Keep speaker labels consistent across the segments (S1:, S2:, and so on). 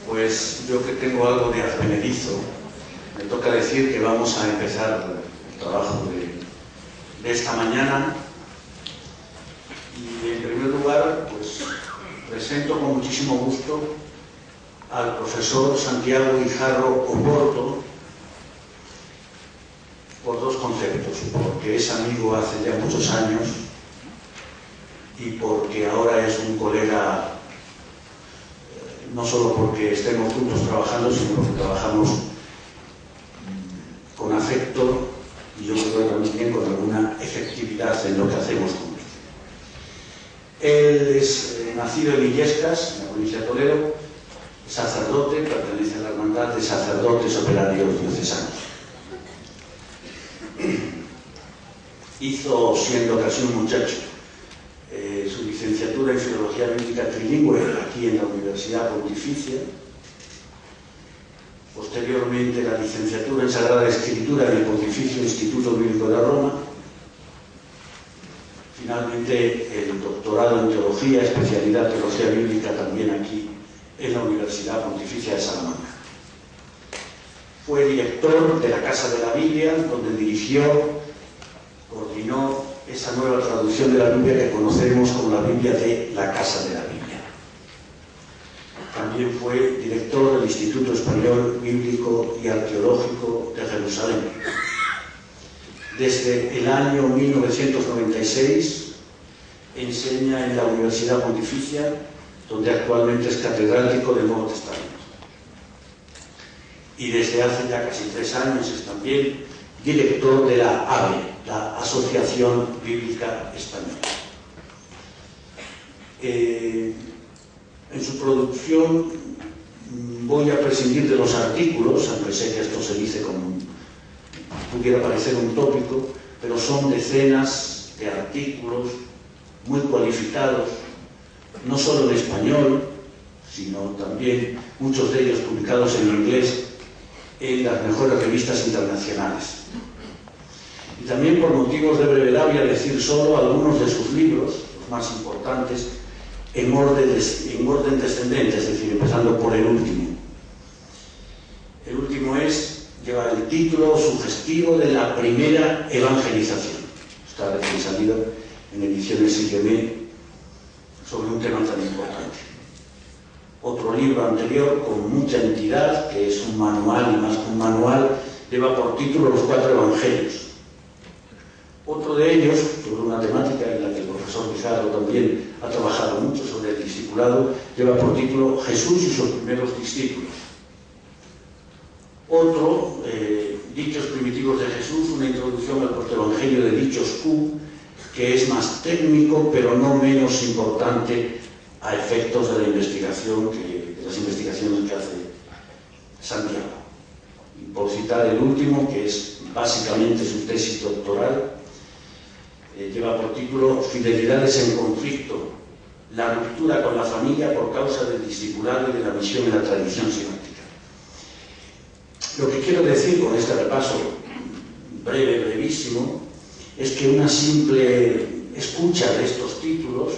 S1: Pues yo que tengo algo de advenedizo, me toca decir que vamos a empezar el trabajo de esta mañana. Y en primer lugar, pues presento con muchísimo gusto al profesor Santiago Guijarro Oporto por dos conceptos: porque es amigo hace ya muchos años y porque ahora es un colega, no solo porque estemos juntos trabajando, sino porque trabajamos con afecto y yo creo también con alguna efectividad en lo que hacemos juntos. Él es nacido en Illescas, en la provincia de Toledo, sacerdote, pertenece a la Hermandad de Sacerdotes Operarios Diocesanos. Hizo, siendo casi un muchacho, su licenciatura en Filología Bíblica Trilingüe aquí en la Universidad Pontificia, posteriormente la licenciatura en Sagrada Escritura en el Pontificio Instituto Bíblico de Roma, finalmente el doctorado en Teología, especialidad Teología Bíblica también aquí en la Universidad Pontificia de Salamanca. Fue director de la Casa de la Biblia, donde dirigió, coordinó esa nueva traducción de la Biblia que conocemos como la Biblia de la Casa de la Biblia. También fue director del Instituto Español Bíblico y Arqueológico de Jerusalén. Desde el año 1996 enseña en la Universidad Pontificia, donde actualmente es catedrático del Nuevo Testamento. Y desde hace ya casi 3 años es también director de la ABE, la Asociación Bíblica Española. En su producción voy a prescindir de los artículos, aunque sé que esto se dice como pudiera parecer un tópico, pero son decenas de artículos muy cualificados, no solo en español, sino también muchos de ellos publicados en inglés en las mejores revistas internacionales. Y también, por motivos de brevedad, voy a decir solo algunos de sus libros, los más importantes, en orden descendente, es decir, empezando por el último. El último lleva el título sugestivo de la primera evangelización. Está recién salido en ediciones Sillemé sobre un tema tan importante. Otro libro anterior, con mucha entidad, que es un manual y más que un manual, lleva por título Los 4 Evangelios. Otro de ellos, sobre una temática en la que el profesor Guijarro también ha trabajado mucho, sobre el discipulado, lleva por título Jesús y sus primeros discípulos. Otro, Dichos primitivos de Jesús, una introducción al protoevangelio de Dichos Q, que es más técnico, pero no menos importante a efectos de la investigación, de las investigaciones que hace Santiago. Y por citar el último, que es básicamente su tesis doctoral, lleva por título Fidelidades en conflicto, la ruptura con la familia por causa del discipulado y de la misión en la tradición sináptica. Lo que quiero decir con este repaso brevísimo, es que una simple escucha de estos títulos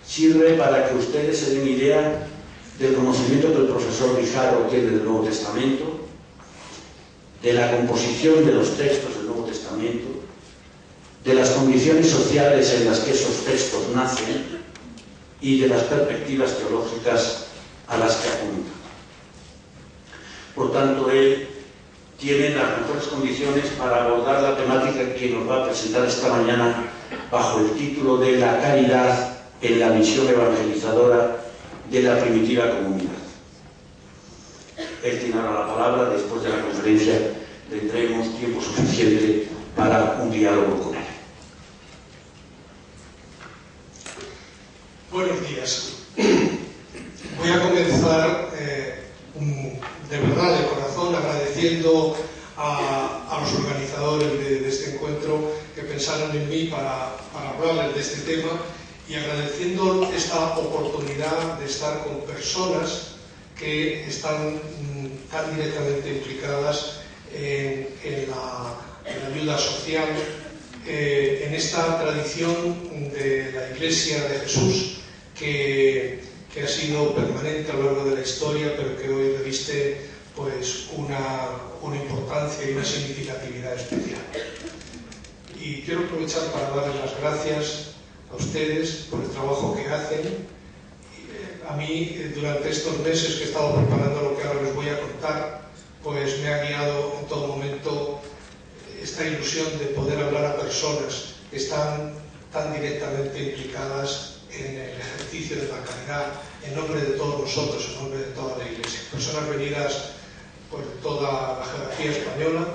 S1: sirve para que ustedes se den idea del conocimiento que el profesor Guijarro tiene del Nuevo Testamento, de la composición de los textos del Nuevo Testamento, de las condiciones sociales en las que esos textos nacen y de las perspectivas teológicas a las que apuntan. Por tanto, él tiene las mejores condiciones para abordar la temática que nos va a presentar esta mañana bajo el título de La caridad en la misión evangelizadora de la primitiva comunidad. Él tiene ahora la palabra. Después de la conferencia tendremos tiempo suficiente para un diálogo con él.
S2: Buenos días. Voy a comenzar de verdad, de corazón, agradeciendo a los organizadores de este encuentro que pensaron en mí para hablarles de este tema, y agradeciendo esta oportunidad de estar con personas que están tan directamente implicadas en la ayuda social, en esta tradición de la Iglesia de Jesús que que ha sido permanente a lo largo de la historia, pero que hoy reviste pues una importancia y una significatividad especial. Y quiero aprovechar para darles las gracias a ustedes por el trabajo que hacen. A mí, durante estos meses que he estado preparando lo que ahora les voy a contar, pues me ha guiado en todo momento esta ilusión de poder hablar a personas que están tan directamente implicadas en el ejercicio de la caridad, en nombre de todos nosotros, en nombre de toda la Iglesia. Personas venidas por toda la geografía española,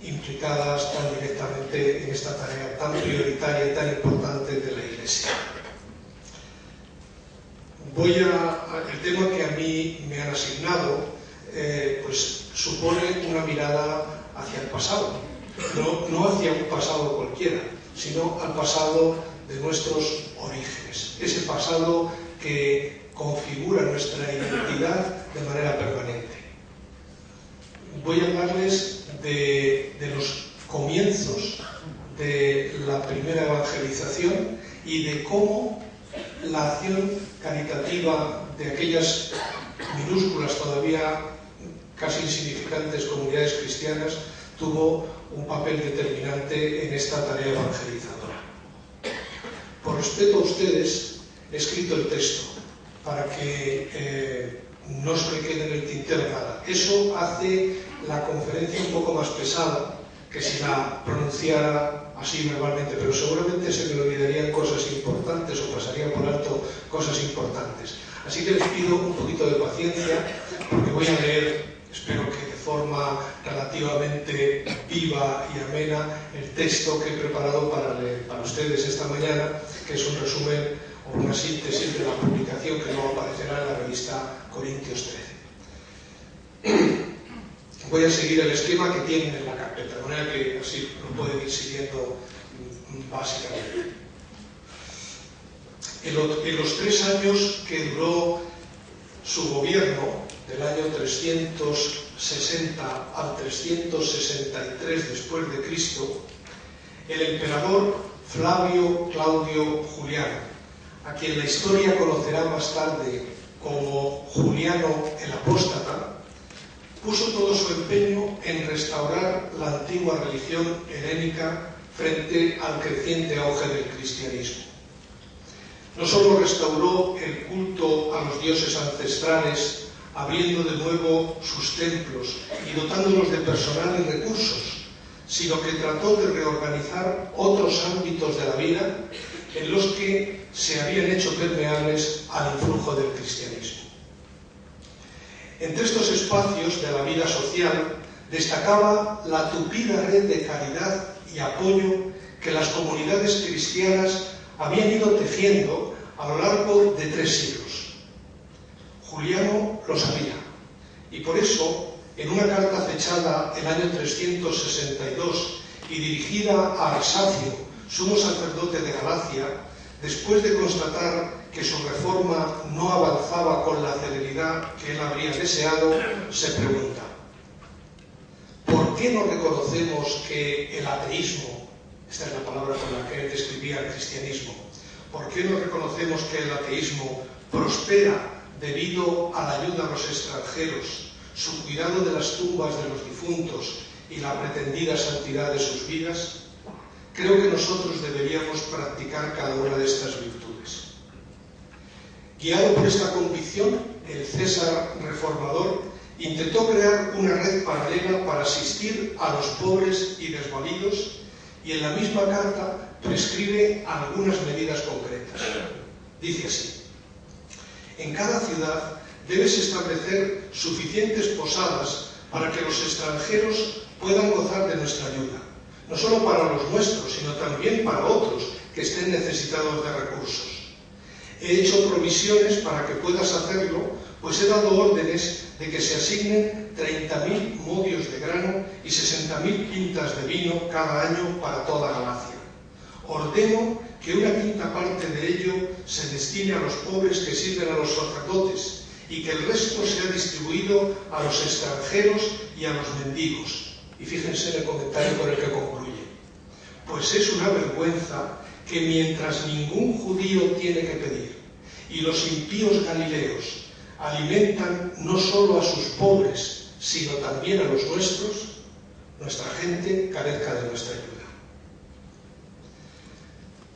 S2: implicadas tan directamente en esta tarea tan prioritaria y tan importante de la Iglesia. El tema que a mí me han asignado pues supone una mirada hacia el pasado, no hacia un pasado cualquiera, sino al pasado de nuestros orígenes, ese pasado que configura nuestra identidad de manera permanente. Voy a hablarles de los comienzos de la primera evangelización y de cómo la acción caritativa de aquellas minúsculas, todavía casi insignificantes comunidades cristianas tuvo un papel determinante en esta tarea evangelizadora. Por respeto a ustedes, he escrito el texto para que no se me quede en el tintero nada. Eso hace la conferencia un poco más pesada que si la pronunciara así verbalmente, pero seguramente se me olvidarían cosas importantes o pasaría por alto cosas importantes. Así que les pido un poquito de paciencia, porque voy a leer, espero que de forma relativamente viva y amena, el texto que he preparado para ustedes esta mañana, que es un resumen o una síntesis de la publicación que luego aparecerá en la revista Corintios 13. Voy a seguir el esquema que tienen en la carpeta, de manera que así lo pueden ir siguiendo básicamente. En los 3 años que duró su gobierno, del año 360 al 363 después de Cristo, el emperador Flavio Claudio Juliano, a quien la historia conocerá más tarde como Juliano el Apóstata, puso todo su empeño en restaurar la antigua religión helénica frente al creciente auge del cristianismo. No solo restauró el culto a los dioses ancestrales, abriendo de nuevo sus templos y dotándolos de personal y recursos, sino que trató de reorganizar otros ámbitos de la vida en los que se habían hecho permeables al influjo del cristianismo. Entre estos espacios de la vida social destacaba la tupida red de caridad y apoyo que las comunidades cristianas habían ido tejiendo a lo largo de 3 siglos. Juliano lo sabía, y por eso, en una carta fechada el año 362 y dirigida a Arsacio, sumo sacerdote de Galacia, después de constatar que su reforma no avanzaba con la celeridad que él habría deseado, se pregunta: ¿por qué no reconocemos que el ateísmo, esta es la palabra con la que él describía el cristianismo, ¿por qué no reconocemos que el ateísmo prospera debido a la ayuda a los extranjeros, su cuidado de las tumbas de los difuntos y la pretendida santidad de sus vidas? Creo que nosotros deberíamos practicar cada una de estas virtudes. Guiado por esta convicción, el César reformador intentó crear una red paralela para asistir a los pobres y desvalidos, y en la misma carta prescribe algunas medidas concretas. Dice así: en cada ciudad debes establecer suficientes posadas para que los extranjeros puedan gozar de nuestra ayuda, no solo para los nuestros, sino también para otros que estén necesitados de recursos. He hecho provisiones para que puedas hacerlo, pues he dado órdenes de que se asignen 30.000 modios de grano y 60.000 pintas de vino cada año para toda Galacia. Ordeno que una quinta parte de ello se destine a los pobres que sirven a los sacerdotes y que el resto sea distribuido a los extranjeros y a los mendigos. Y fíjense en el comentario con el que concluye: pues es una vergüenza que mientras ningún judío tiene que pedir y los impíos galileos alimentan no solo a sus pobres, sino también a los nuestros, nuestra gente carezca de nuestra ayuda.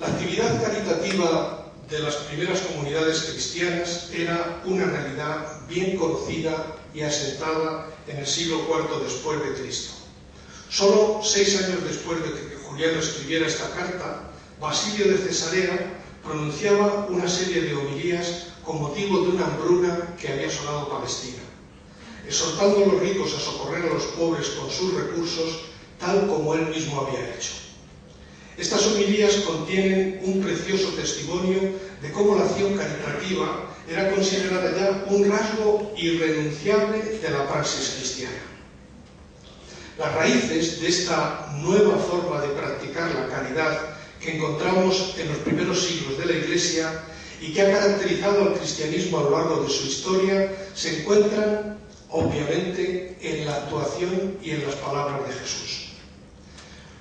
S2: La actividad caritativa de las primeras comunidades cristianas era una realidad bien conocida y asentada en el siglo IV después de Cristo. Solo 6 años después de que Juliano escribiera esta carta, Basilio de Cesarea pronunciaba una serie de homilías con motivo de una hambruna que había asolado Palestina, exhortando a los ricos a socorrer a los pobres con sus recursos, tal como él mismo había hecho. Estas homilías contienen un precioso testimonio de cómo la acción caritativa era considerada ya un rasgo irrenunciable de la praxis cristiana. Las raíces de esta nueva forma de practicar la caridad que encontramos en los primeros siglos de la Iglesia y que ha caracterizado al cristianismo a lo largo de su historia se encuentran, obviamente, en la actuación y en las palabras de Jesús.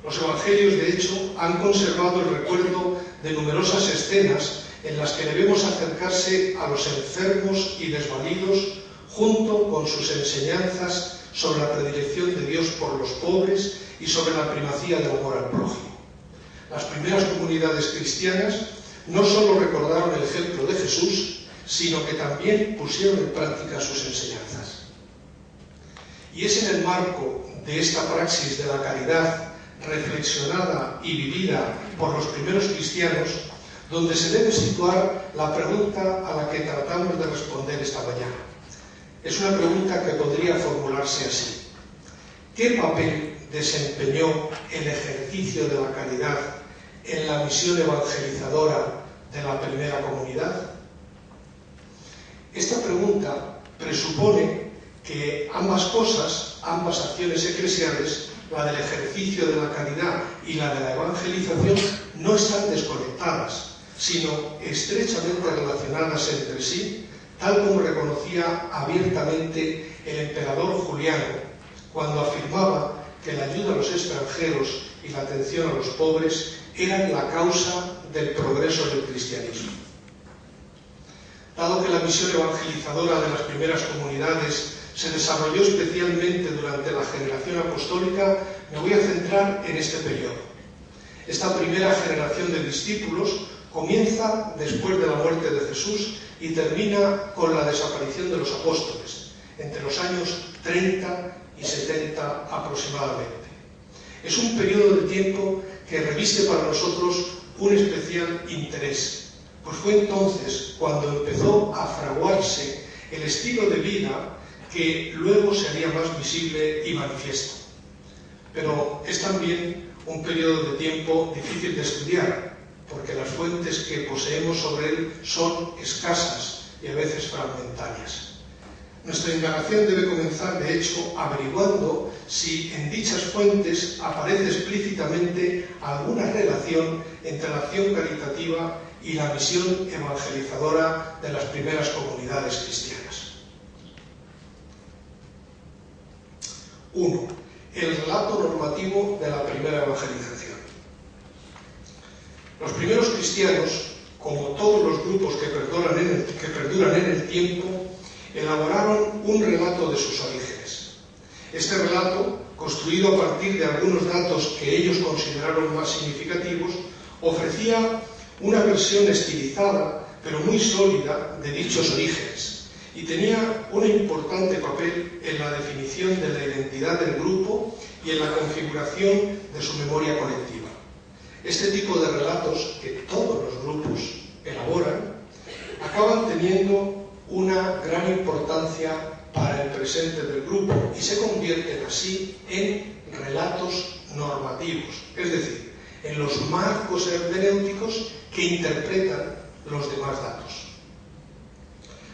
S2: Los evangelios, de hecho, han conservado el recuerdo de numerosas escenas en las que debemos acercarse a los enfermos y desvalidos junto con sus enseñanzas sobre la predilección de Dios por los pobres y sobre la primacía del amor al prójimo. Las primeras comunidades cristianas no solo recordaron el ejemplo de Jesús, sino que también pusieron en práctica sus enseñanzas. Y es en el marco de esta praxis de la caridad reflexionada y vivida por los primeros cristianos donde se debe situar la pregunta a la que tratamos de responder esta mañana. Es una pregunta que podría formularse así: ¿qué papel desempeñó el ejercicio de la caridad en la misión evangelizadora de la primera comunidad? Esta pregunta presupone que ambas cosas, ambas acciones eclesiales, la del ejercicio de la caridad y la de la evangelización, no están desconectadas, sino estrechamente relacionadas entre sí, tal como reconocía abiertamente el emperador Juliano, cuando afirmaba que la ayuda a los extranjeros y la atención a los pobres eran la causa del progreso del cristianismo. Dado que la misión evangelizadora de las primeras comunidades se desarrolló especialmente durante la generación apostólica, me voy a centrar en este periodo. Esta primera generación de discípulos comienza después de la muerte de Jesús y termina con la desaparición de los apóstoles, entre los años 30 y 70 aproximadamente. Es un periodo de tiempo que reviste para nosotros un especial interés, pues fue entonces cuando empezó a fraguarse el estilo de vida que luego se haría más visible y manifiesto. Pero es también un periodo de tiempo difícil de estudiar, porque las fuentes que poseemos sobre él son escasas y a veces fragmentarias. Nuestra indagación debe comenzar, de hecho, averiguando si en dichas fuentes aparece explícitamente alguna relación entre la acción caritativa y la misión evangelizadora de las primeras comunidades cristianas. 1. El relato normativo de la primera evangelización. Los primeros cristianos, como todos los grupos que perduran en el tiempo, elaboraron un relato de sus orígenes. Este relato, construido a partir de algunos datos que ellos consideraron más significativos, ofrecía una versión estilizada, pero muy sólida, de dichos orígenes, y tenía un importante papel en la definición de la identidad del grupo y en la configuración de su memoria colectiva. Este tipo de relatos que todos los grupos elaboran acaban teniendo una gran importancia para el presente del grupo y se convierten así en relatos normativos, es decir, en los marcos hermenéuticos que interpretan los demás datos.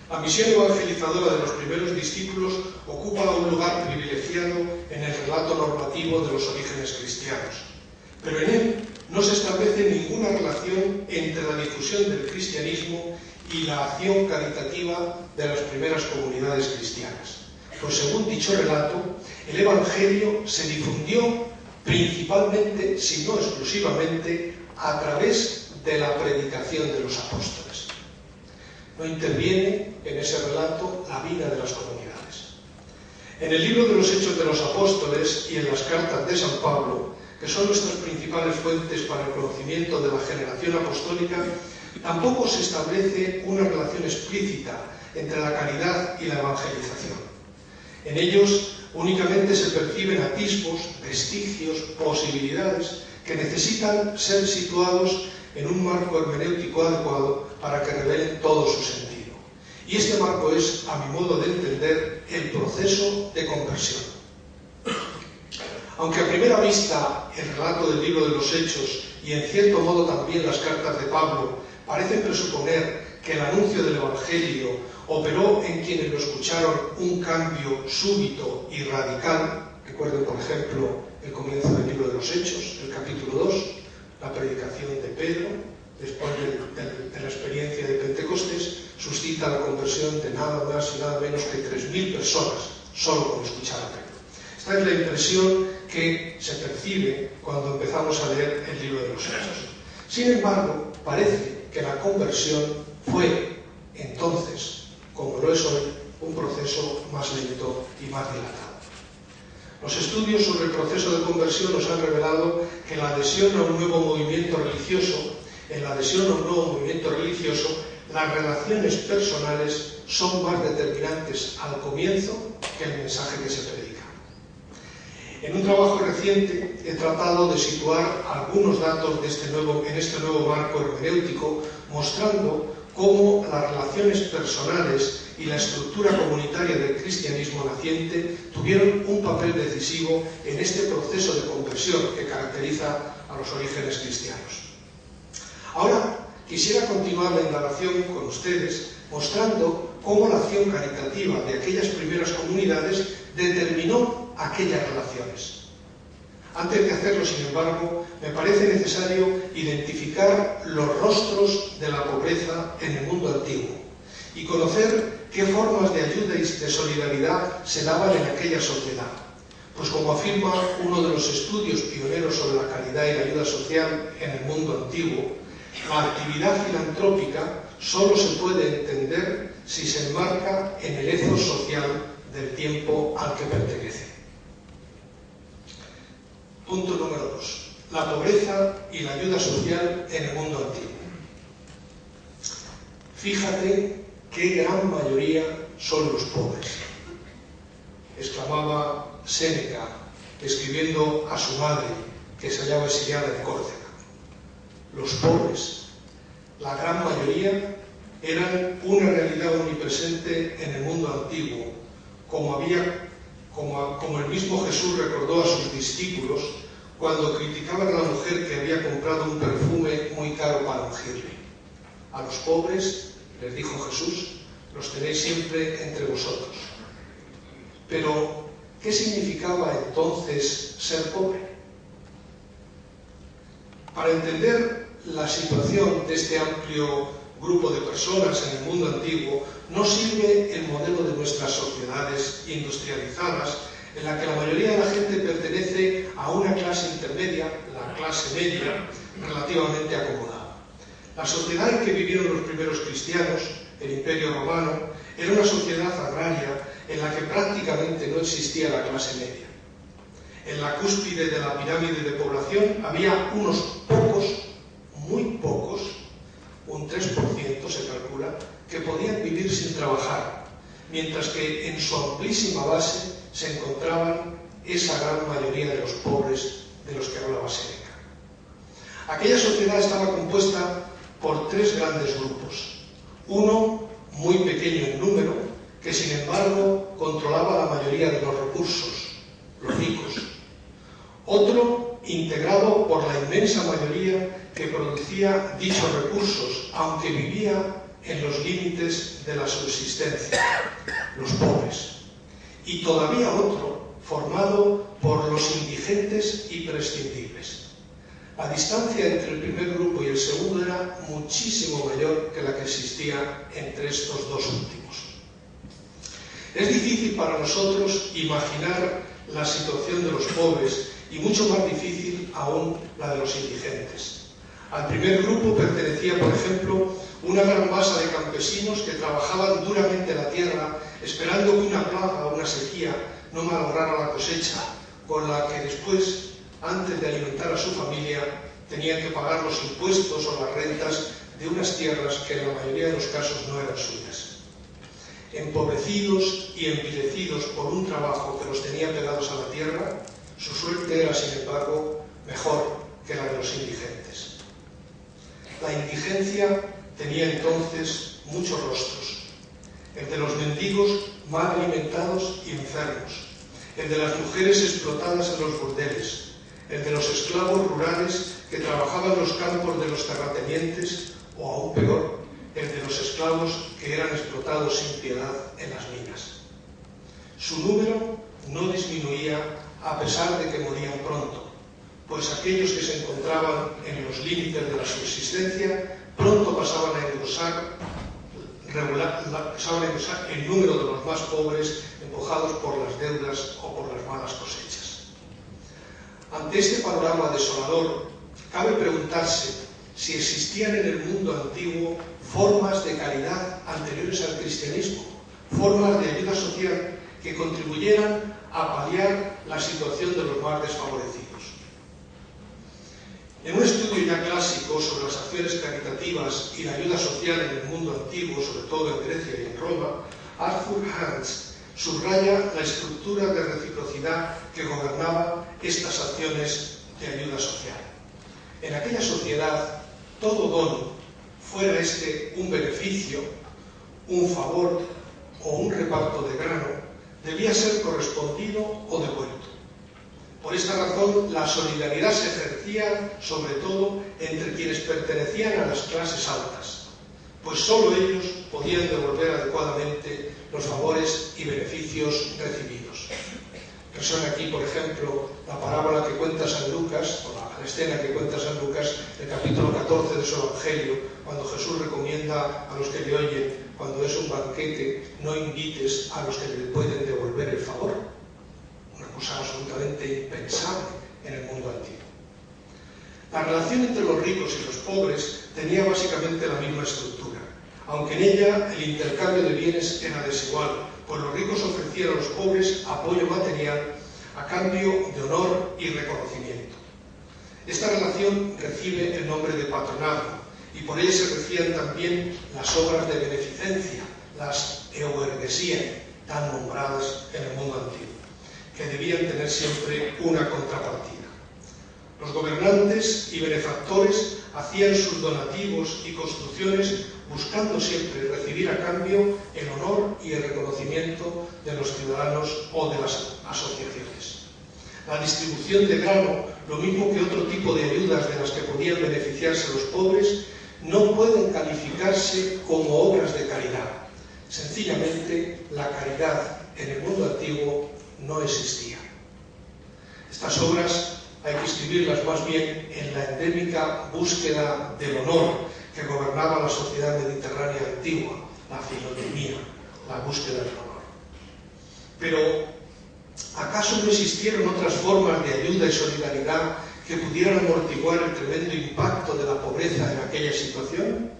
S2: La misión evangelizadora de los primeros discípulos ocupa un lugar privilegiado en el relato normativo de los orígenes cristianos, pero en él no se establece ninguna relación entre la difusión del cristianismo y la acción caritativa de las primeras comunidades cristianas. Pues según dicho relato, el Evangelio se difundió principalmente, si no exclusivamente, a través de la predicación de los apóstoles. no interviene en ese relato la vida de las comunidades. En el libro de los Hechos de los Apóstoles y en las cartas de San Pablo, que son nuestras principales fuentes para el conocimiento de la generación apostólica, tampoco se establece una relación explícita entre la caridad y la evangelización. En ellos únicamente se perciben atisbos, vestigios, posibilidades que necesitan ser situados en un marco hermenéutico adecuado para que revelen todo su sentido. Y este marco es, a mi modo de entender, el proceso de conversión. Aunque a primera vista el relato del libro de los Hechos y en cierto modo también las cartas de Pablo parecen presuponer que el anuncio del Evangelio operó en quienes lo escucharon un cambio súbito y radical, recuerden por ejemplo el comienzo del libro de los Hechos, el capítulo 2, la predicación de Pedro, después de la experiencia de Pentecostés, suscita la conversión de nada más y nada menos que 3.000 personas, solo con escuchar a Pedro. Esta es la impresión que se percibe cuando empezamos a leer el libro de los Hechos. Sin embargo, parece que la conversión fue entonces, como lo es hoy, un proceso más lento y más dilatado. Los estudios sobre el proceso de conversión nos han revelado que la adhesión a un nuevo movimiento religioso, las relaciones personales son más determinantes al comienzo que el mensaje que se predica. En un trabajo reciente he tratado de situar algunos datos en este nuevo marco hermenéutico, mostrando cómo las relaciones personales y la estructura comunitaria del cristianismo naciente tuvieron un papel decisivo en este proceso de conversión que caracteriza a los orígenes cristianos. Ahora quisiera continuar la indagación con ustedes mostrando cómo la acción caritativa de aquellas primeras comunidades determinó aquellas relaciones. Antes de hacerlo, sin embargo, me parece necesario identificar los rostros de la pobreza en el mundo antiguo y conocer qué formas de ayuda y de solidaridad se daban en aquella sociedad. Pues como afirma uno de los estudios pioneros sobre la caridad y la ayuda social en el mundo antiguo, la actividad filantrópica solo se puede entender si se enmarca en el ethos social del tiempo al que pertenece. Punto número 2. La pobreza y la ayuda social en el mundo antiguo. Fíjate qué gran mayoría son los pobres, exclamaba Séneca, escribiendo a su madre, que se hallaba exiliada en Córcega. Los pobres, la gran mayoría, eran una realidad omnipresente en el mundo antiguo, como el mismo Jesús recordó a sus discípulos cuando criticaban a la mujer que había comprado un perfume muy caro para ungirle. A los pobres, les dijo Jesús, los tenéis siempre entre vosotros. Pero, ¿qué significaba entonces ser pobre? Para entender la situación de este amplio grupo de personas en el mundo antiguo, no sirve el modelo de nuestras sociedades industrializadas, en la que la mayoría de la gente pertenece a una clase intermedia, la clase media, relativamente acomodada. La sociedad en que vivieron los primeros cristianos, el Imperio Romano, era una sociedad agraria en la que prácticamente no existía la clase media. En la cúspide de la pirámide de población había unos pocos, muy pocos, un 3% se calcula, que podían vivir sin trabajar, mientras que en su amplísima base se encontraban esa gran mayoría de los pobres de los que hablaba Séneca. Aquella sociedad estaba compuesta por 3 grandes grupos. Uno, muy pequeño en número, que sin embargo controlaba la mayoría de los recursos, los ricos. Otro, integrado por la inmensa mayoría que producía dichos recursos, aunque vivía en los límites de la subsistencia, los pobres. Y todavía otro, formado por los indigentes y prescindibles. La distancia entre el primer grupo y el segundo era muchísimo mayor que la que existía entre estos dos últimos. Es difícil para nosotros imaginar la situación de los pobres y mucho más difícil aún la de los indigentes. Al primer grupo pertenecía, por ejemplo, una gran masa de campesinos que trabajaban duramente la tierra, esperando que una plaga o una sequía no malograra la cosecha, con la que después, antes de alimentar a su familia, tenían que pagar los impuestos o las rentas de unas tierras que en la mayoría de los casos no eran suyas. Empobrecidos y envilecidos por un trabajo que los tenía pegados a la tierra, su suerte era, sin embargo, mejor que la de los indigentes. La indigencia tenía entonces muchos rostros: el de los mendigos mal alimentados y enfermos, el de las mujeres explotadas en los burdeles, el de los esclavos rurales que trabajaban los campos de los terratenientes, o aún peor, el de los esclavos que eran explotados sin piedad en las minas. Su número no disminuía a pesar de que morían pronto, pues aquellos que se encontraban en los límites de la subsistencia pronto pasaban a engrosar el número de los más pobres, empujados por las deudas o por las malas cosechas. Ante este panorama desolador, cabe preguntarse si existían en el mundo antiguo formas de caridad anteriores al cristianismo, formas de ayuda social que contribuyeran a paliar la situación de los más desfavorecidos. En un estudio ya clásico sobre las acciones caritativas y la ayuda social en el mundo antiguo, sobre todo en Grecia y en Roma, Arthur Hans subraya la estructura de reciprocidad que gobernaba estas acciones de ayuda social. En aquella sociedad, todo don, fuera este un beneficio, un favor o un reparto de grano, debía ser correspondido o devuelto. Por esta razón, la solidaridad se ejercía sobre todo entre quienes pertenecían a las clases altas, pues sólo ellos podían devolver adecuadamente los favores y beneficios recibidos. Resuena aquí, por ejemplo, la parábola que cuenta San Lucas, o la escena que cuenta San Lucas, el capítulo 14 de su Evangelio, cuando Jesús recomienda a los que le oyen, cuando es un banquete, no invites a los que le pueden devolver el favor. Una cosa absolutamente impensable en el mundo antiguo. La relación entre los ricos y los pobres tenía básicamente la misma estructura, aunque en ella el intercambio de bienes era desigual, pues los ricos ofrecían a los pobres apoyo material a cambio de honor y reconocimiento. Esta relación recibe el nombre de patronazgo y por ella se recibían también las obras de beneficencia, las euergesia, tan nombradas en el mundo antiguo, que debían tener siempre una contrapartida. Los gobernantes y benefactores hacían sus donativos y construcciones buscando siempre recibir a cambio el honor y el reconocimiento de los ciudadanos o de las asociaciones. La distribución de grano, lo mismo que otro tipo de ayudas de las que podían beneficiarse los pobres, no pueden calificarse como obras de caridad. Sencillamente, la caridad en el mundo antiguo no existía. Estas obras hay que escribirlas más bien en la endémica búsqueda del honor que gobernaba la sociedad mediterránea antigua, la filonimía, la búsqueda del honor. Pero, ¿acaso no existieron otras formas de ayuda y solidaridad que pudieran amortiguar el tremendo impacto de la pobreza en aquella situación?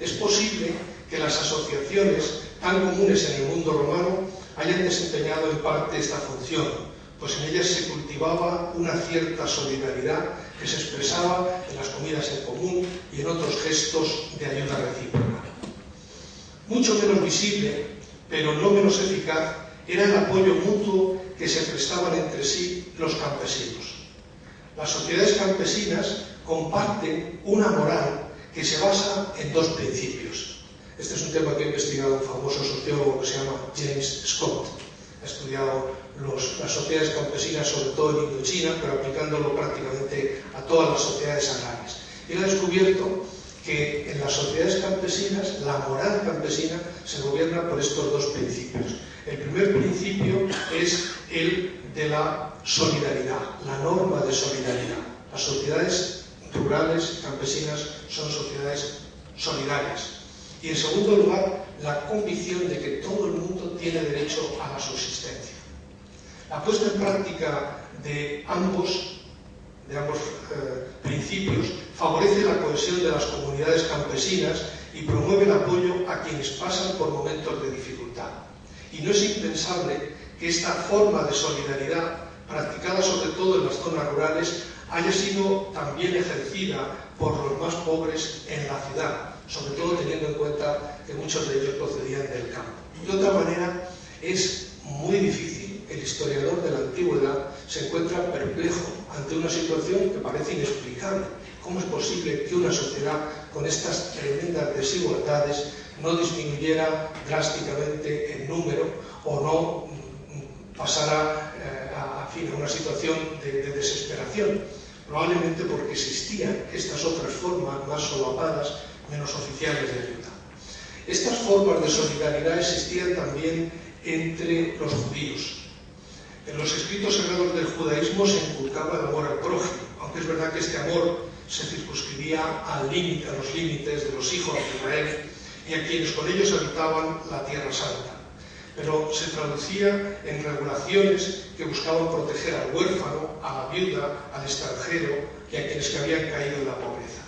S2: Es posible que las asociaciones tan comunes en el mundo romano hayan desempeñado en parte esta función, pues en ellas se cultivaba una cierta solidaridad que se expresaba en las comidas en común y en otros gestos de ayuda recíproca. Mucho menos visible, pero no menos eficaz, era el apoyo mutuo que se prestaban entre sí los campesinos. Las sociedades campesinas comparten una moral que se basa en dos principios. Este es un tema que ha investigado un famoso sociólogo que se llama James Scott. Ha estudiado las sociedades campesinas, sobre todo en Indochina, pero aplicándolo prácticamente a todas las sociedades agrarias. Y él ha descubierto que en las sociedades campesinas, la moral campesina se gobierna por estos dos principios. El primer principio es el de la solidaridad, la norma de solidaridad. Las sociedades rurales campesinas son sociedades solidarias. Y en segundo lugar, la convicción de que todo el mundo tiene derecho a la subsistencia. La puesta en práctica de ambos principios favorece la cohesión de las comunidades campesinas y promueve el apoyo a quienes pasan por momentos de dificultad. Y no es impensable que esta forma de solidaridad, practicada sobre todo en las zonas rurales, haya sido también ejercida por los más pobres en la ciudad, sobre todo teniendo en cuenta que muchos de ellos procedían del campo. De otra manera, es muy difícil. El historiador de la antigüedad se encuentra perplejo ante una situación que parece inexplicable. ¿Cómo es posible que una sociedad con estas tremendas desigualdades no disminuyera drásticamente en número o no pasara a una situación de desesperación? Probablemente porque existían estas otras formas más solapadas, menos oficiales de ayuda. Estas formas de solidaridad existían también entre los judíos. En los escritos sagrados del judaísmo se inculcaba el amor al prójimo, aunque es verdad que este amor se circunscribía a los límites de los hijos de Israel y a quienes con ellos habitaban la Tierra Santa. Pero se traducía en regulaciones que buscaban proteger al huérfano, a la viuda, al extranjero y a quienes que habían caído en la pobreza.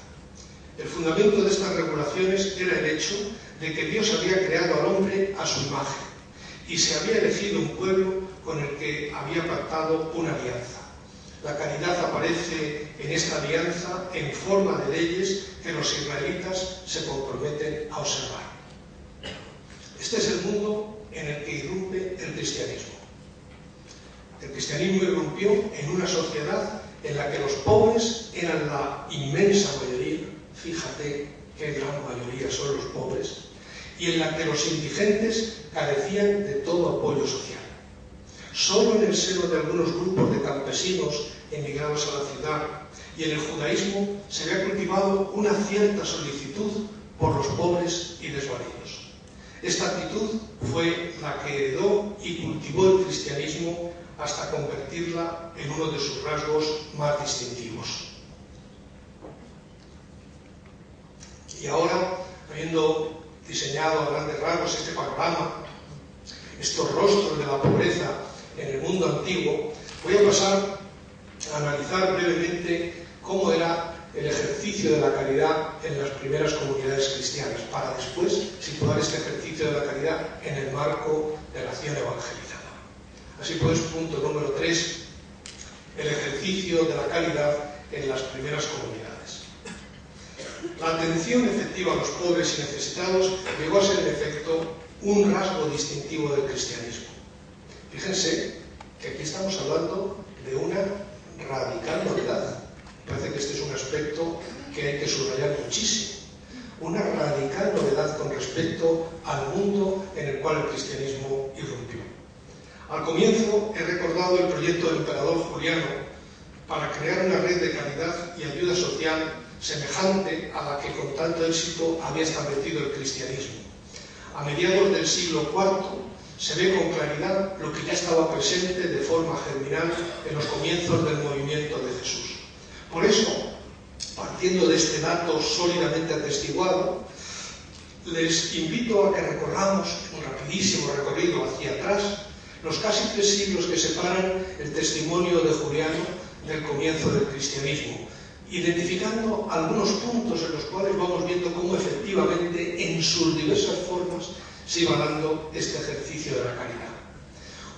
S2: El fundamento de estas regulaciones era el hecho de que Dios había creado al hombre a su imagen y se había elegido un pueblo con el que había pactado una alianza. La caridad aparece en esta alianza en forma de leyes que los israelitas se comprometen a observar. Este es el mundo en el que irrumpe el cristianismo. El cristianismo irrumpió en una sociedad en la que los pobres eran la inmensa mayoría, fíjate qué gran mayoría son los pobres, y en la que los indigentes carecían de todo apoyo social. Solo en el seno de algunos grupos de campesinos emigrados a la ciudad y en el judaísmo se había cultivado una cierta solicitud por los pobres y desvalidos. Esta actitud fue la que heredó y cultivó el cristianismo hasta convertirla en uno de sus rasgos más distintivos. Y ahora, habiendo diseñado a grandes rasgos este panorama, estos rostros de la pobreza en el mundo antiguo, voy a pasar a analizar brevemente cómo era el ejercicio de la caridad en las primeras comunidades cristianas, para después situar este ejercicio de la caridad en el marco de la acción evangelizada. Así pues, punto número 3, el ejercicio de la caridad en las primeras comunidades. La atención efectiva a los pobres y necesitados llegó a ser en efecto un rasgo distintivo del cristianismo. Fíjense que aquí estamos hablando de una radical novedad. Parece que este es un aspecto que hay que subrayar muchísimo. Una radical novedad con respecto al mundo en el cual el cristianismo irrumpió. Al comienzo he recordado el proyecto del emperador Juliano para crear una red de caridad y ayuda social semejante a la que con tanto éxito había establecido el cristianismo. A mediados del siglo IV se ve con claridad lo que ya estaba presente de forma germinal en los comienzos del movimiento de Jesús. Por eso, partiendo de este dato sólidamente atestiguado, les invito a que recorramos un rapidísimo recorrido hacia atrás los casi 3 siglos que separan el testimonio de Juliano del comienzo del cristianismo, identificando algunos puntos en los cuales vamos viendo cómo efectivamente en sus diversas formas se iba dando este ejercicio de la caridad.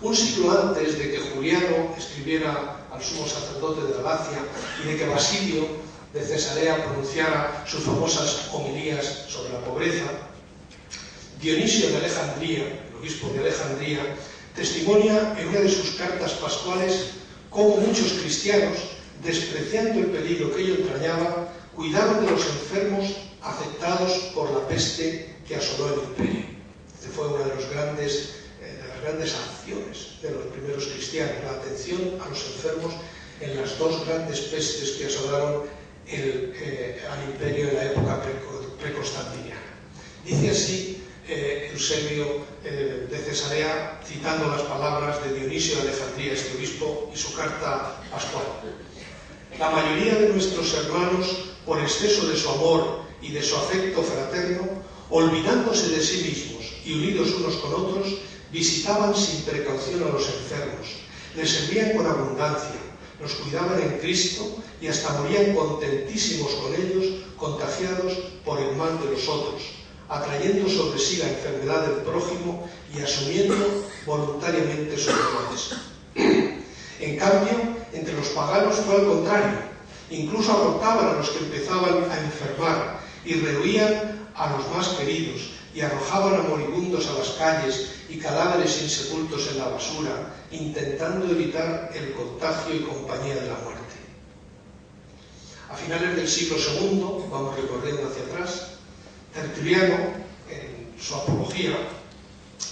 S2: Un siglo antes de que Juliano escribiera al sumo sacerdote de Galacia y de que Basilio de Cesarea pronunciara sus famosas homilías sobre la pobreza, Dionisio de Alejandría, el obispo de Alejandría, testimonia en una de sus cartas pascuales cómo muchos cristianos, despreciando el peligro que ello entrañaba, cuidaban de los enfermos afectados por la peste que asoló el imperio. Este fue una de las grandes acciones de los primeros cristianos, la atención a los enfermos en las 2 grandes pestes que asolaron al imperio en la época preconstantiniana. Dice así Eusebio de Cesarea, citando las palabras de Dionisio de Alejandría, este obispo, y su carta pascual. La mayoría de nuestros hermanos, por exceso de su amor y de su afecto fraterno, olvidándose de sí mismos y unidos unos con otros, visitaban sin precaución a los enfermos, les servían con abundancia, los cuidaban en Cristo y hasta morían contentísimos con ellos, contagiados por el mal de los otros, atrayendo sobre sí la enfermedad del prójimo y asumiendo voluntariamente sus dolores. En cambio, entre los paganos fue al contrario. Incluso abortaban a los que empezaban a enfermar y rehuían a los más queridos y arrojaban a moribundos a las calles y cadáveres insepultos en la basura, intentando evitar el contagio y compañía de la muerte. A finales del siglo II, vamos recorriendo hacia atrás, Tertuliano, en su Apología,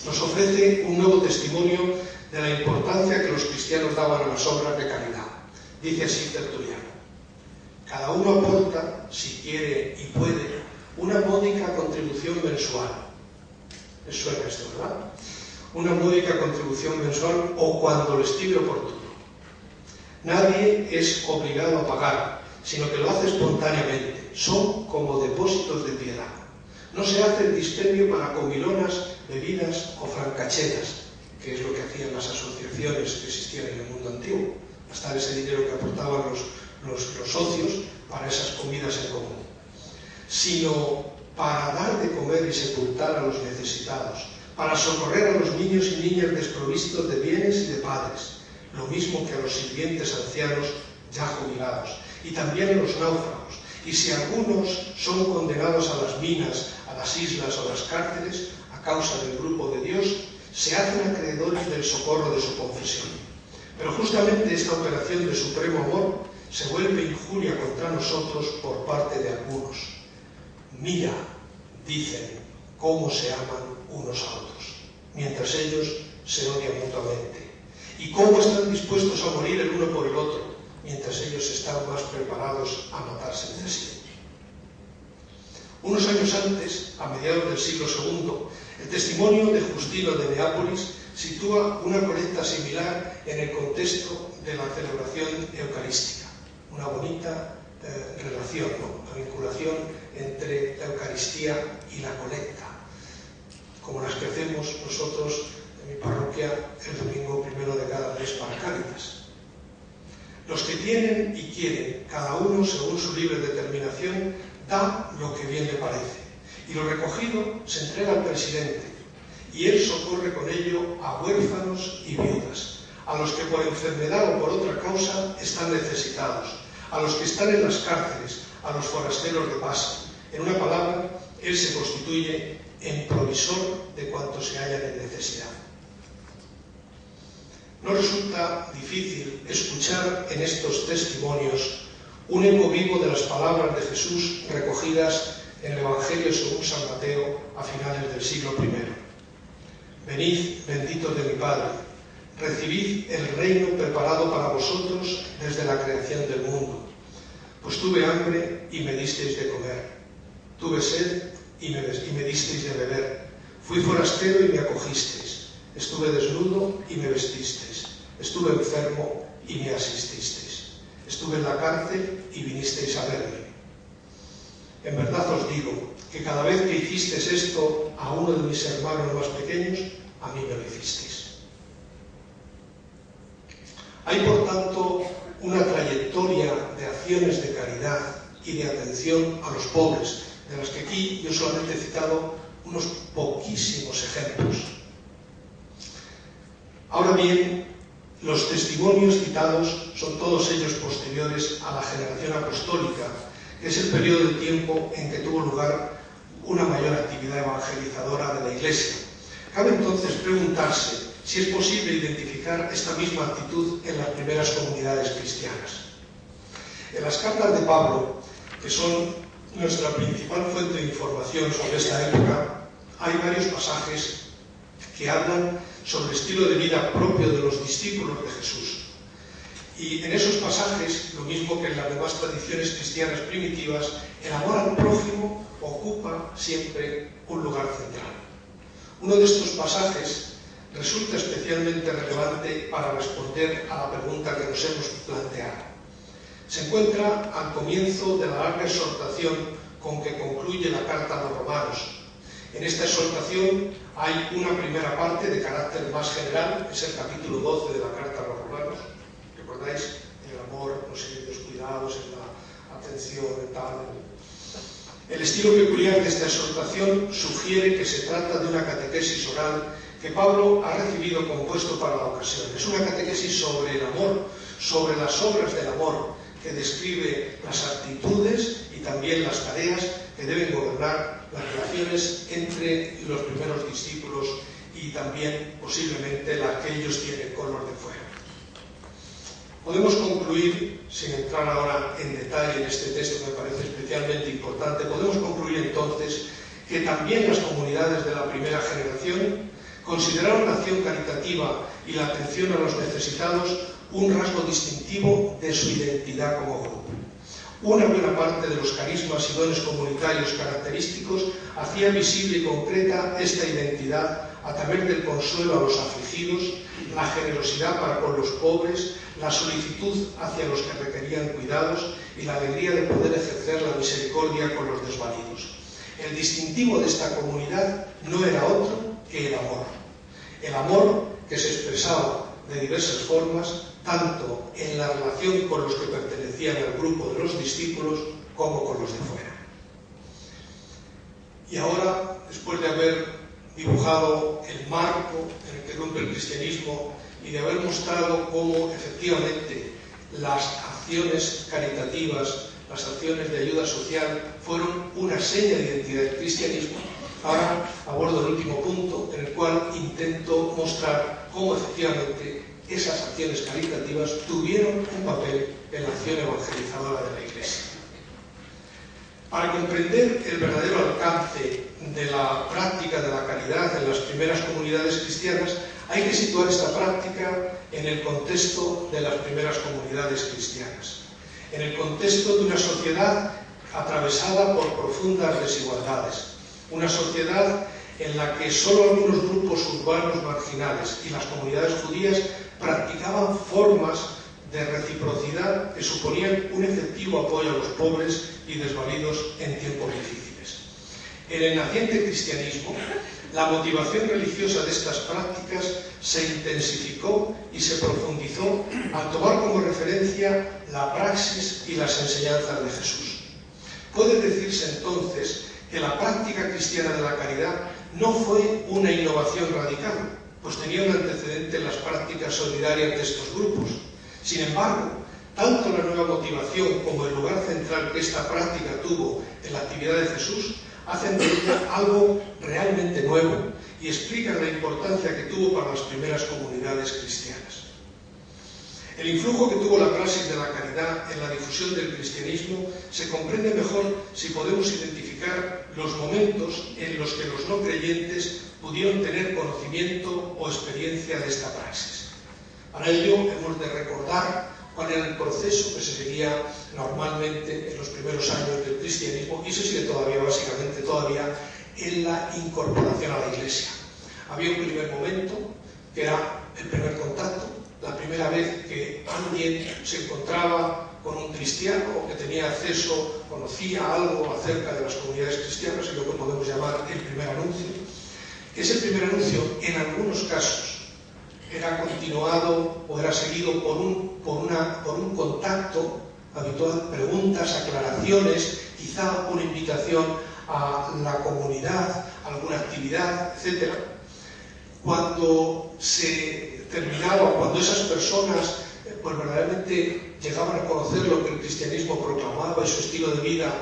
S2: nos ofrece un nuevo testimonio de la importancia que los cristianos daban a las obras de caridad. Dice así Tertuliano: cada uno aporta, si quiere y puede, una módica contribución mensual. ¿Les suena esto, verdad? Una módica contribución mensual o cuando lo estime oportuno. Nadie es obligado a pagar, sino que lo hace espontáneamente. Son como depósitos de piedad. No se hace el dispendio para comilonas, bebidas o francachetas, que es lo que hacían las asociaciones que existían en el mundo antiguo, gastar ese dinero que aportaban los socios para esas comidas en común, sino para dar de comer y sepultar a los necesitados, para socorrer a los niños y niñas desprovistos de bienes y de padres, lo mismo que a los sirvientes ancianos ya jubilados, y también a los náufragos. Y si algunos son condenados a las minas, a las islas o a las cárceles, a causa del grupo de Dios, se hacen acreedores del socorro de su confesión. Pero justamente esta operación de supremo amor se vuelve injuria contra nosotros por parte de algunos. Mira, dicen, cómo se aman unos a otros, mientras ellos se odian mutuamente. Y cómo están dispuestos a morir el uno por el otro, mientras ellos están más preparados a matarse entre sí. Unos años antes, a mediados del siglo II, el testimonio de Justino de Neápolis sitúa una colecta similar en el contexto de la celebración eucarística. Una bonita relación, ¿no? La vinculación entre la Eucaristía y la colecta, como las que hacemos nosotros en mi parroquia el domingo primero de cada mes para Cáritas. Los que tienen y quieren, cada uno según su libre determinación, da lo que bien le parece, y lo recogido se entrega al presidente, y él socorre con ello a huérfanos y viudas, a los que por enfermedad o por otra causa están necesitados, a los que están en las cárceles, a los forasteros de paso. En una palabra, él se constituye en provisor de cuantos se hallan en necesidad. No resulta difícil escuchar en estos testimonios un eco vivo de las palabras de Jesús recogidas en el Evangelio según San Mateo a finales del siglo I. Venid, benditos de mi Padre, recibid el reino preparado para vosotros desde la creación del mundo. Pues tuve hambre y me disteis de comer, tuve sed y me disteis de beber, fui forastero y me acogisteis, estuve desnudo y me vestisteis, estuve enfermo y me asististeis, estuve en la cárcel y vinisteis a verme. En verdad os digo que cada vez que hicisteis esto a uno de mis hermanos más pequeños, a mí me lo hicisteis. Hay, por tanto, una trayectoria de acciones de caridad y de atención a los pobres, de las que aquí yo solamente he citado unos poquísimos ejemplos. Ahora bien, los testimonios citados son todos ellos posteriores a la generación apostólica, que es el periodo de tiempo en que tuvo lugar una mayor actividad evangelizadora de la Iglesia. Cabe entonces preguntarse si es posible identificar esta misma actitud en las primeras comunidades cristianas. En las cartas de Pablo, que son nuestra principal fuente de información sobre esta época, hay varios pasajes que hablan sobre el estilo de vida propio de los discípulos de Jesús. Y en esos pasajes, lo mismo que en las demás tradiciones cristianas primitivas, el amor al prójimo ocupa siempre un lugar central. Uno de estos pasajes resulta especialmente relevante para responder a la pregunta que nos hemos planteado. Se encuentra al comienzo de la larga exhortación con que concluye la carta a los romanos. En esta exhortación hay una primera parte de carácter más general, es el capítulo 12 de la carta a los romanos. ¿Recordáis? El amor, no ser descuidados, en la atención, tal. El estilo peculiar de esta exhortación sugiere que se trata de una catequesis oral que Pablo ha recibido compuesto para la ocasión. Es una catequesis sobre el amor, sobre las obras del amor, que describe las actitudes y también las tareas que deben gobernar las relaciones entre los primeros discípulos y también posiblemente las que ellos tienen con los de fuera. Podemos concluir, sin entrar ahora en detalle en este texto que me parece especialmente importante, podemos concluir entonces que también las comunidades de la primera generación consideraron la acción caritativa y la atención a los necesitados un rasgo distintivo de su identidad como grupo. Una buena parte de los carismas y dones comunitarios característicos hacía visible y concreta esta identidad a través del consuelo a los afligidos, la generosidad para con los pobres, la solicitud hacia los que requerían cuidados y la alegría de poder ejercer la misericordia con los desvalidos. El distintivo de esta comunidad no era otro que el amor. El amor que se expresaba de diversas formas, tanto en la relación con los que pertenecían al grupo de los discípulos como con los de fuera. Y ahora, después de haber dibujado el marco en el que rompe el cristianismo y de haber mostrado cómo efectivamente las acciones caritativas, las acciones de ayuda social fueron una seña de identidad del cristianismo, ahora abordo el último punto en el cual intento mostrar cómo efectivamente esas acciones caritativas tuvieron un papel en la acción evangelizadora de la Iglesia. Para comprender el verdadero alcance de la práctica de la caridad en las primeras comunidades cristianas, hay que situar esta práctica en el contexto de las primeras comunidades cristianas, en el contexto de una sociedad atravesada por profundas desigualdades, una sociedad en la que solo algunos grupos urbanos marginales y las comunidades judías practicaban formas de reciprocidad que suponían un efectivo apoyo a los pobres y desvalidos en tiempos difíciles. En el naciente cristianismo, la motivación religiosa de estas prácticas se intensificó y se profundizó al tomar como referencia la praxis y las enseñanzas de Jesús. Puede decirse entonces que la práctica cristiana de la caridad no fue una innovación radical, pues tenía un antecedente en las prácticas solidarias de estos grupos. Sin embargo, tanto la nueva motivación como el lugar central que esta práctica tuvo en la actividad de Jesús hacen de ella algo realmente nuevo y explican la importancia que tuvo para las primeras comunidades cristianas. El influjo que tuvo la praxis de la caridad en la difusión del cristianismo se comprende mejor si podemos identificar los momentos en los que los no creyentes pudieron tener conocimiento o experiencia de esta praxis. Para ello hemos de recordar cuál era el proceso que se seguía normalmente en los primeros años del cristianismo y se sigue todavía, básicamente todavía, en la incorporación a la Iglesia. Había un primer momento que era el primer contacto, la primera vez que alguien se encontraba con un cristiano o que tenía acceso, conocía algo acerca de las comunidades cristianas, es lo que podemos llamar el primer anuncio. Ese primer anuncio, en algunos casos, era continuado o era seguido por un contacto habitual, preguntas, aclaraciones, quizá una invitación a la comunidad, alguna actividad, etc. Cuando se terminaba, cuando esas personas pues verdaderamente llegaban a conocer lo que el cristianismo proclamaba y su estilo de vida,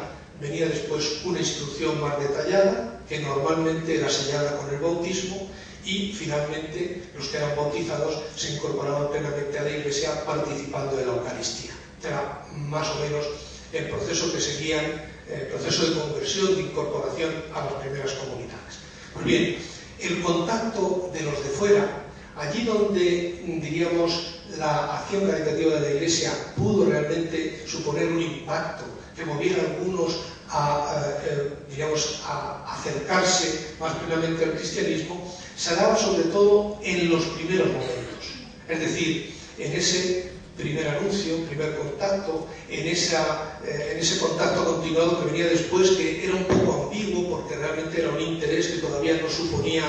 S2: venía después una instrucción más detallada, que normalmente era sellada con el bautismo, y finalmente los que eran bautizados se incorporaban plenamente a la Iglesia participando de la Eucaristía. Era más o menos el proceso que seguían, el proceso de conversión, de incorporación a las primeras comunidades. Pues bien, el contacto de los de fuera, allí donde, diríamos, la acción caritativa de la Iglesia pudo realmente suponer un impacto que moviera a algunos a acercarse más plenamente al cristianismo, se daba sobre todo en los primeros momentos. Es decir, en ese primer anuncio, primer contacto, en ese contacto continuado que venía después, que era un poco ambiguo porque realmente era un interés que todavía no suponía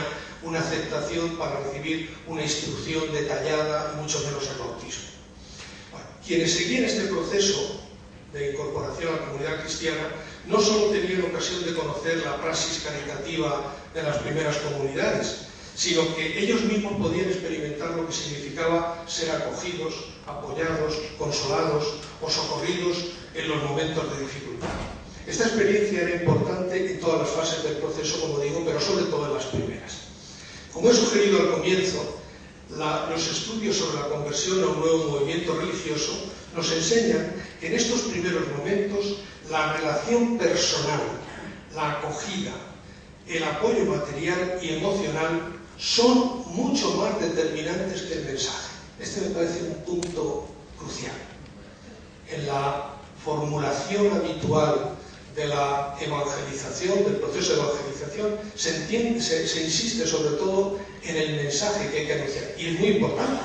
S2: una aceptación para recibir una instrucción detallada, y mucho menos el bautismo. Bueno, quienes seguían este proceso de incorporación a la comunidad cristiana no solo tenían ocasión de conocer la praxis caritativa de las primeras comunidades, sino que ellos mismos podían experimentar lo que significaba ser acogidos, apoyados, consolados o socorridos en los momentos de dificultad. Esta experiencia era importante en todas las fases del proceso, como digo, pero sobre todo en las primeras. Como he sugerido al comienzo, los estudios sobre la conversión a un nuevo movimiento religioso nos enseñan que en estos primeros momentos la relación personal, la acogida, el apoyo material y emocional son mucho más determinantes que el mensaje. Este me parece un punto crucial. En la formulación habitual de la evangelización, del proceso de evangelización, se insiste sobre todo en el mensaje que hay que anunciar, y es muy importante,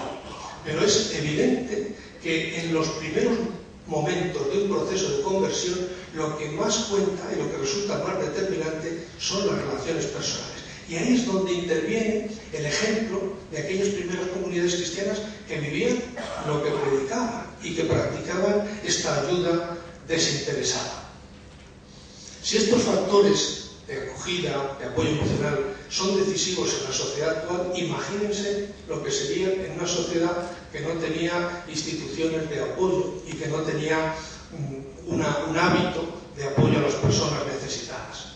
S2: pero es evidente que en los primeros momentos de un proceso de conversión lo que más cuenta y lo que resulta más determinante son las relaciones personales. Y ahí es donde interviene el ejemplo de aquellas primeras comunidades cristianas que vivían lo que predicaban y que practicaban esta ayuda desinteresada. Si estos factores de acogida, de apoyo emocional, son decisivos en la sociedad actual, imagínense lo que sería en una sociedad que no tenía instituciones de apoyo y que no tenía un hábito de apoyo a las personas necesitadas.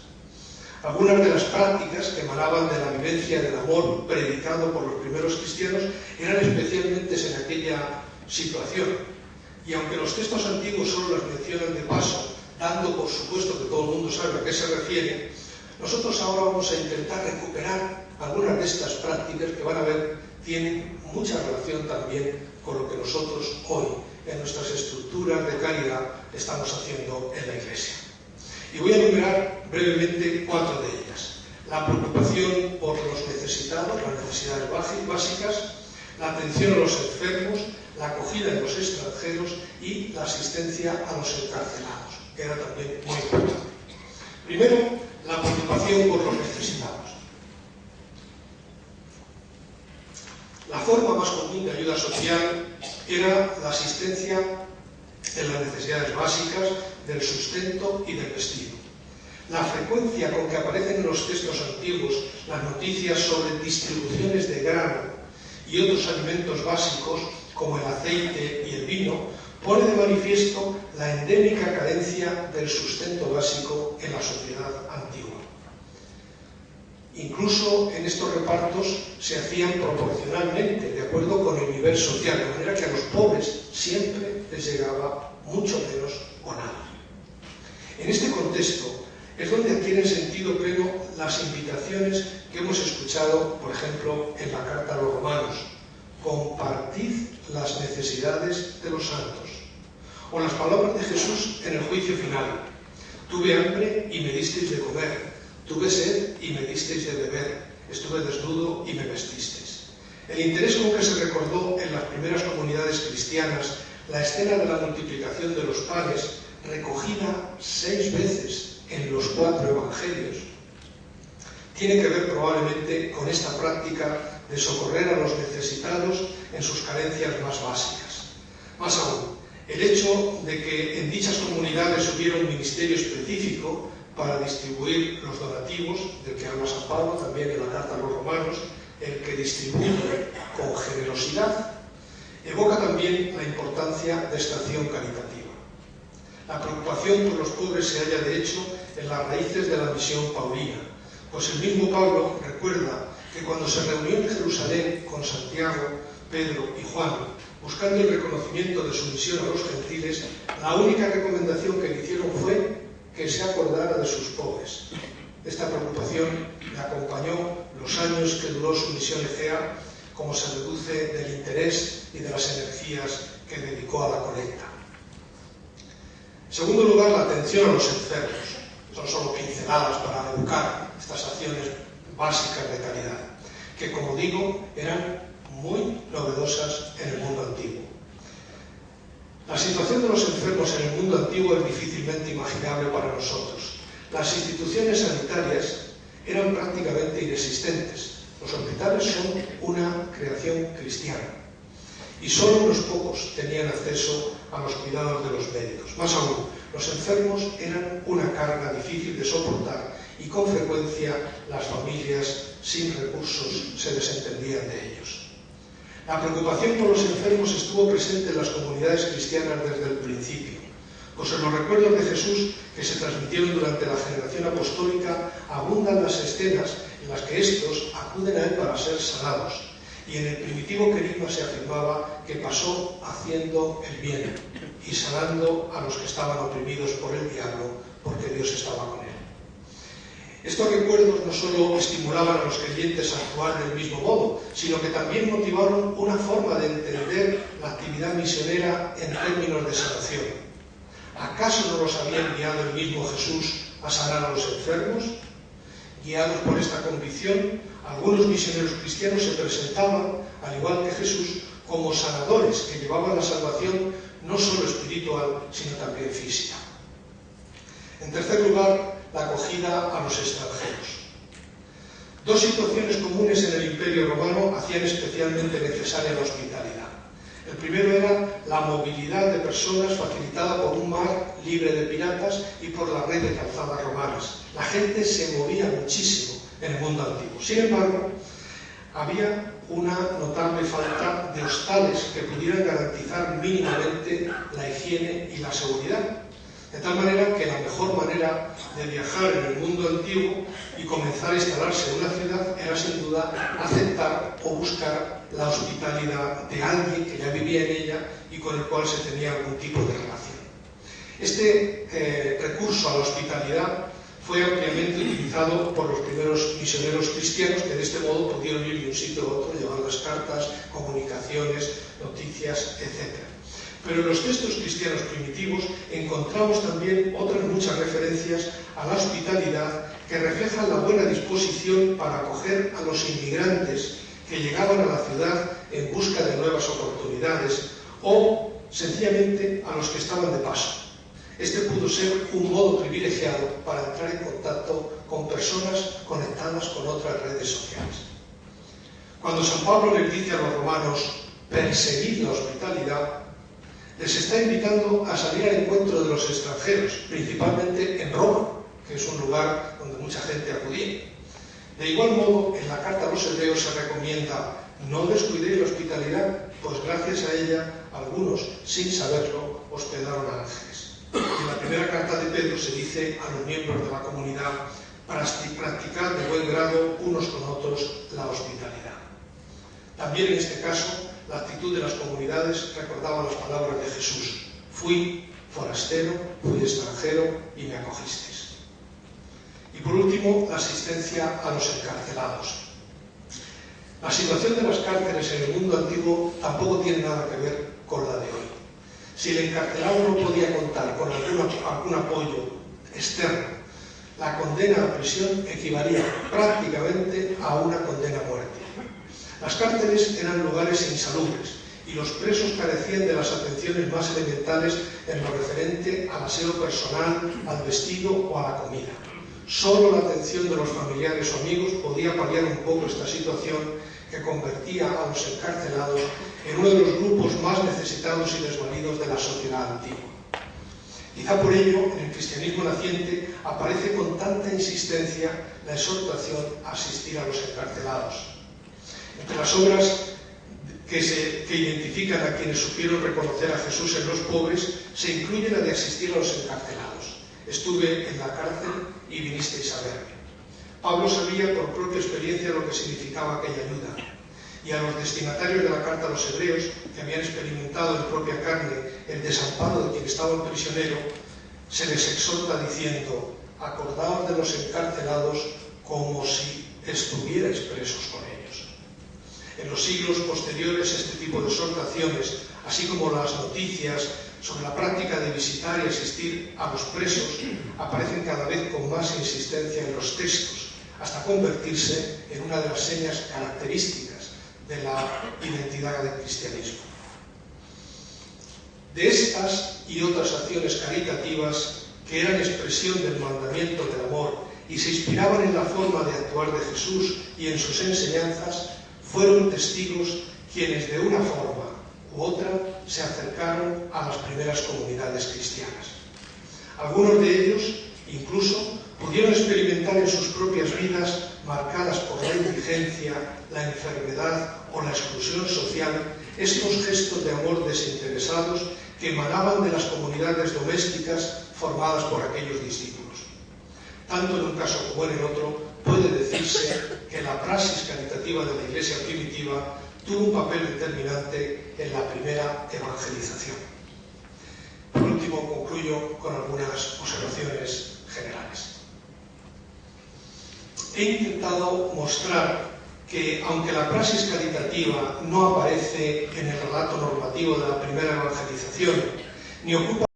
S2: Algunas de las prácticas que emanaban de la vivencia del amor predicado por los primeros cristianos eran especialmente en aquella situación. Y aunque los textos antiguos solo las mencionan de paso, dando por supuesto que todo el mundo sabe a qué se refiere, nosotros ahora vamos a intentar recuperar algunas de estas prácticas que van a ver tienen mucha relación también con lo que nosotros hoy en nuestras estructuras de caridad estamos haciendo en la Iglesia. Y voy a enumerar brevemente 4 de ellas. La preocupación por los necesitados, las necesidades básicas, la atención a los enfermos, la acogida de los extranjeros y la asistencia a los encarcelados, que era también muy importante. Primero, la preocupación por los necesitados. La forma más común de ayuda social era la asistencia en las necesidades básicas, del sustento y del vestido. La frecuencia con que aparecen en los textos antiguos las noticias sobre distribuciones de grano y otros alimentos básicos, como el aceite y el vino, pone de manifiesto la endémica carencia del sustento básico en la sociedad antigua. Incluso en estos repartos se hacían proporcionalmente, de acuerdo con el nivel social, de manera que a los pobres siempre les llegaba mucho menos o nada. En este contexto es donde adquieren sentido pleno las invitaciones que hemos escuchado, por ejemplo, en la carta a los romanos: compartid las necesidades de los santos. O las palabras de Jesús en el juicio final: tuve hambre y me disteis de comer, tuve sed y me disteis de beber, estuve desnudo y me vestisteis. El interés con que se recordó en las primeras comunidades cristianas la escena de la multiplicación de los panes, recogida 6 veces en los 4 evangelios, tiene que ver probablemente con esta práctica de socorrer a los necesitados en sus carencias más básicas. Más aún, el hecho de que en dichas comunidades hubiera un ministerio específico para distribuir los donativos, del que habla San Pablo también en la carta a los romanos, el que distribuye con generosidad, evoca también la importancia de esta acción caritativa. La preocupación por los pobres se halla de hecho en las raíces de la misión paulina, pues el mismo Pablo recuerda que cuando se reunió en Jerusalén con Santiago, Pedro y Juan, buscando el reconocimiento de su misión a los gentiles, la única recomendación que le hicieron fue que se acordara de sus pobres. Esta preocupación le acompañó los años que duró su misión egea, como se deduce del interés y de las energías que dedicó a la colecta. En segundo lugar, la atención a los enfermos. Son solo pinceladas para educar estas acciones básicas de caridad, que, como digo, eran muy novedosas en el mundo antiguo. La situación de los enfermos en el mundo antiguo es difícilmente imaginable para nosotros. Las instituciones sanitarias eran prácticamente inexistentes. Los hospitales son una creación cristiana y solo unos pocos tenían acceso a los cuidados de los médicos. Más aún, Los enfermos eran una carga difícil de soportar y con frecuencia las familias sin recursos se desentendían de ellos. La preocupación por los enfermos estuvo presente en las comunidades cristianas desde el principio, pues en los recuerdos de Jesús que se transmitieron durante la generación apostólica abundan las escenas en las que estos acuden a él para ser sanados, y en el primitivo querigma se afirmaba que pasó haciendo el bien y sanando a los que estaban oprimidos por el diablo, porque Dios estaba con él. Estos recuerdos no solo estimulaban a los creyentes a actuar del mismo modo, sino que también motivaron una forma de entender la actividad misionera en términos de sanación. ¿Acaso no los había enviado el mismo Jesús a sanar a los enfermos? Guiados por esta convicción, algunos misioneros cristianos se presentaban, al igual que Jesús, como sanadores que llevaban la salvación no solo espiritual, sino también física. En tercer lugar, la acogida a los extranjeros. Dos situaciones comunes en el Imperio Romano hacían especialmente necesaria la hospitalidad. El primero era la movilidad de personas facilitada por un mar libre de piratas y por la red de calzadas romanas. La gente se movía muchísimo en el mundo antiguo. Sin embargo, había una notable falta de hostales que pudieran garantizar mínimamente la higiene y la seguridad. De tal manera que la mejor manera de viajar en el mundo antiguo y comenzar a instalarse en una ciudad era sin duda aceptar o buscar la hospitalidad de alguien que ya vivía en ella y con el cual se tenía algún tipo de relación. Este recurso a la hospitalidad fue ampliamente utilizado por los primeros misioneros cristianos, que de este modo pudieron ir de un sitio a otro, llevar las cartas, comunicaciones, noticias, etc. Pero en los textos cristianos primitivos encontramos también otras muchas referencias a la hospitalidad que reflejan la buena disposición para acoger a los inmigrantes que llegaban a la ciudad en busca de nuevas oportunidades o sencillamente a los que estaban de paso. Este pudo ser un modo privilegiado para entrar en contacto con personas conectadas con otras redes sociales. Cuando San Pablo les dice a los romanos perseguid la hospitalidad, les está invitando a salir al encuentro de los extranjeros, principalmente en Roma, que es un lugar donde mucha gente acudía. De igual modo, en la carta a los hebreos se recomienda no descuidéis la hospitalidad, pues gracias a ella algunos, sin saberlo, hospedaron a ángeles. En la primera carta de Pedro se dice a los miembros de la comunidad practicar de buen grado unos con otros la hospitalidad. También en este caso, la actitud de las comunidades recordaba las palabras de Jesús: fui forastero, fui extranjero y me acogisteis. Y por último, la asistencia a los encarcelados. La situación de las cárceles en el mundo antiguo tampoco tiene nada que ver con la de hoy. Si el encarcelado no podía contar con algún apoyo externo, la condena a prisión equivalía prácticamente a una condena a muerte. Las cárceles eran lugares insalubres y los presos carecían de las atenciones más elementales en lo referente al aseo personal, al vestido o a la comida. Solo la atención de los familiares o amigos podía paliar un poco esta situación que convertía a los encarcelados en uno de los grupos más necesitados y desvalidos de la sociedad antigua. Quizá por ello, en el cristianismo naciente aparece con tanta insistencia la exhortación a asistir a los encarcelados. Entre las obras que identifican a quienes supieron reconocer a Jesús en los pobres, se incluye la de asistir a los encarcelados. Estuve en la cárcel y vinisteis a verme. Pablo sabía por propia experiencia lo que significaba aquella ayuda, y a los destinatarios de la carta a los hebreos, que habían experimentado en propia carne el desamparo de quien estaba prisionero, se les exhorta diciendo: acordaos de los encarcelados como si estuvierais presos con ellos. En los siglos posteriores, este tipo de exhortaciones, así como las noticias sobre la práctica de visitar y asistir a los presos, aparecen cada vez con más insistencia en los textos, hasta convertirse en una de las señas características de la identidad del cristianismo. De estas y otras acciones caritativas que eran expresión del mandamiento del amor y se inspiraban en la forma de actuar de Jesús y en sus enseñanzas, fueron testigos quienes de una forma u otra se acercaron a las primeras comunidades cristianas. Algunos de ellos, incluso, pudieron experimentar en sus propias vidas, marcadas por la indigencia, la enfermedad o la exclusión social, estos gestos de amor desinteresados que emanaban de las comunidades domésticas formadas por aquellos discípulos. Tanto en un caso como en el otro, puede decirse que la praxis caritativa de la Iglesia primitiva tuvo un papel determinante en la primera evangelización. Por último, concluyo con algunas observaciones generales. He intentado mostrar que, aunque la praxis caritativa no aparece en el relato normativo de la primera evangelización, ni ocupa